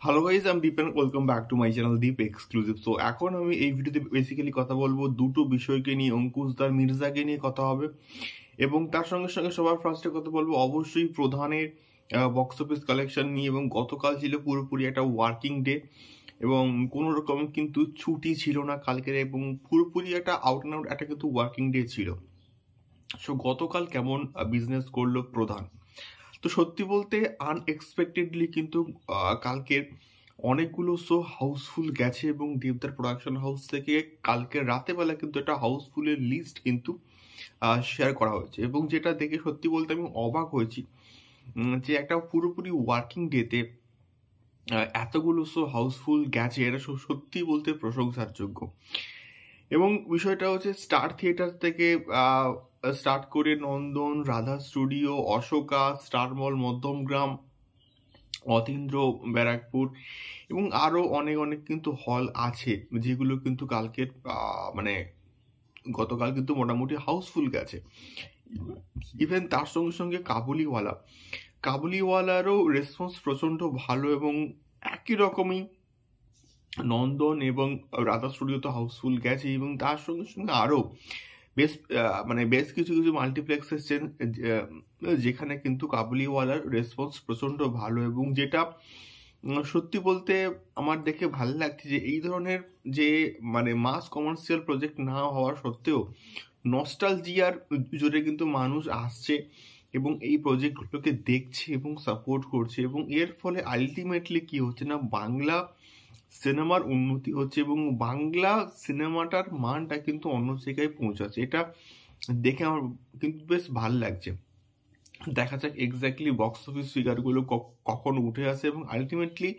Hello guys, আমি Deep and welcome back to my channel Deep exclusive. So এখন আমি এই ভিডিওতে বেসিক্যালি কথা বলবো দুটো বিষয়কে নিয়ে, অঙ্কুশদার মির্জাকে নিয়ে কথা হবে এবং তার সঙ্গে সঙ্গে সবার ফার্স্টে কথা বলবো অবশ্যই প্রধানের বক্স অফিস কালেকশন নিয়ে। এবং গতকাল ছিল পুরোপুরি একটা ওয়ার্কিং ডে এবং কোনো রকম কিন্তু ছুটি ছিল না কালকের, এবং পুরোপুরি একটা আউট অ্যান্ড আউট একটা কিন্তু ওয়ার্কিং ডে ছিল। সো গতকাল কেমন বিজনেস করলো প্রধান, তো সত্যি বলতে আনএক্সপেক্টেডলি কিন্তু কালকের অনেকগুলো শো হাউসফুল গেছে এবং দেবদার প্রোডাকশন হাউস থেকে কালকের রাতে বেলা কিন্তু একটা হাউসফুলের লিস্ট কিন্তু শেয়ার করা হয়েছে। এবং যেটা দেখে সত্যি বলতে আমি অবাক হয়েছি যে একটা পুরোপুরি ওয়ার্কিং ডেতে এতগুলো শো হাউসফুল গেছে, এটা সত্যি বলতে প্রশংসার যোগ্য। এবং বিষয়টা হচ্ছে স্টার থিয়েটার থেকে স্টার্ট করে নন্দন, রাধা স্টুডিও, অশোকা, স্টার মল মধ্যমগ্রাম, অতীন্দ্র ব্যারাকপুর এবং আরও অনেক অনেক কিন্তু হল আছে যেগুলো কিন্তু কালকের মানে গতকাল কিন্তু মোটামুটি হাউসফুল গেছে। ইভেন তার সঙ্গে সঙ্গে কাবুলিওয়ালারও রেসপন্স প্রচণ্ড ভালো এবং একই রকমই নন্দন এবং রাধা স্টুডিও তো হাউসফুল গেছে। এবং তার সঙ্গে সঙ্গে আরও বেশ কিছু কিছু মাল্টিপ্লেক্স এসছেন যেখানে কিন্তু কাবুলিওয়ালার রেসপন্স প্রচণ্ড ভালো। এবং যেটা সত্যি বলতে আমার দেখে ভালো লাগছে যে এই ধরনের যে মাস কমার্শিয়াল প্রজেক্ট না হওয়া সত্ত্বেও নস্টালজিয়ার জোরে কিন্তু মানুষ আসছে এবং এই প্রজেক্টগুলোকে দেখছে এবং সাপোর্ট করছে। এবং এর ফলে আলটিমেটলি কি হচ্ছে না, বাংলা সিনেমার উন্নতি হচ্ছে এবং বাংলা সিনেমাটার মানটা কিন্তু অন্য জায়গায় পৌঁছাচ্ছে। এটা দেখে আমার কিন্তু বেশ ভালো লাগছে। দেখা যাক এক্স্যাক্টলি বক্স অফিস ফিগারগুলো কখন উঠে আসে এবং আলটিমেটলি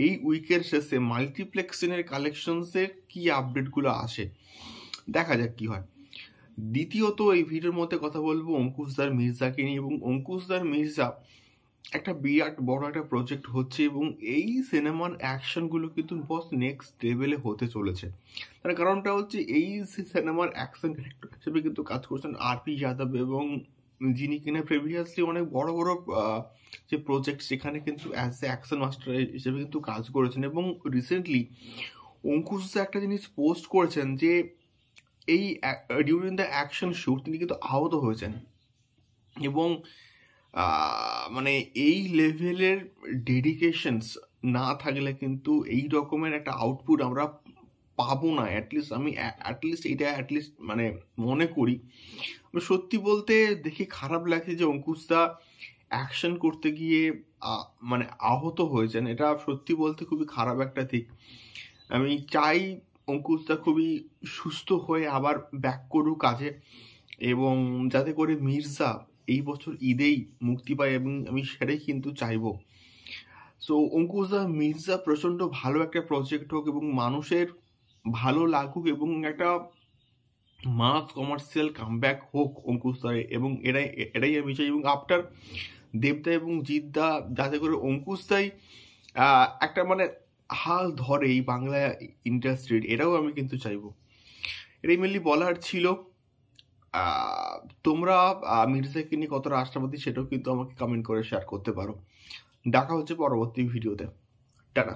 এই উইকের শেষে মাল্টিপ্লেক্সের কালেকশনসের কি আপডেটগুলো আসে, দেখা যাক কি হয়। দ্বিতীয়ত এই ভিডিওর মধ্যে কথা বলবো অঙ্কুশদার মির্জাকে নিয়ে। এবং অঙ্কুশদার মির্জা একটা বিরাট বড় একটা প্রজেক্ট হচ্ছে এবং এই সিনেমার অ্যাকশনগুলো কিন্তু বস নেক্সট লেভেলে হতে চলেছে। তার কারণটা হচ্ছে এই সিনেমার অ্যাকশন ডিরেক্টর হিসেবে কিন্তু কাজ করছেন আর.পি. যাদব, এবং যিনি কিনা প্রিভিয়াসলি অনেক বড় বড় যে প্রজেক্ট সেখানে কিন্তু অ্যাজ এ অ্যাকশন মাস্টার হিসেবে কিন্তু কাজ করেছেন। এবং রিসেন্টলি অঙ্কুশ একটা জিনিস পোস্ট করেছেন যে এই ডিউরিং দ্য অ্যাকশন শুট তিনি কিন্তু আহত হয়েছেন এবং এই লেভেলের ডেডিকেশনস না থাকলে কিন্তু এই রকমের একটা আউটপুট আমরা পাবো না। আমি এটা মনে করি। সত্যি বলতে দেখে খারাপ লাগছে যে অঙ্কুশদা অ্যাকশন করতে গিয়ে আহত হয়েছেন। এটা সত্যি বলতে খুবই খারাপ একটা দিক। আমি চাই অঙ্কুশদা খুবই সুস্থ হয়ে আবার ব্যাক করুক কাজে এবং যাতে করে মির্জা এই বছর ঈদেই মুক্তি পায়, এবং আমি সেটাই কিন্তু চাইবো। সো অঙ্কুশদা মির্জা প্রচণ্ড ভালো একটা প্রজেক্ট হোক এবং মানুষের ভালো লাগুক এবং একটা মাস কমার্শিয়াল কামব্যাক হোক অঙ্কুশদার, এবং এটাই আমি চাই। এবং আফটার দেবদা এবং জিৎদা যাতে করে অঙ্কুশদাই একটা হাল ধরে এই বাংলা ইন্ডাস্ট্রির, এটাও আমি কিন্তু চাইবো। এটাই মেনলি বলার ছিল। তোমরা মির্জাকে নিয়ে কতটা আশাবাদী সেটাও কিন্তু আমাকে কমেন্ট করে শেয়ার করতে পারো। দেখা হচ্ছে পরবর্তী ভিডিওতে। টাটা।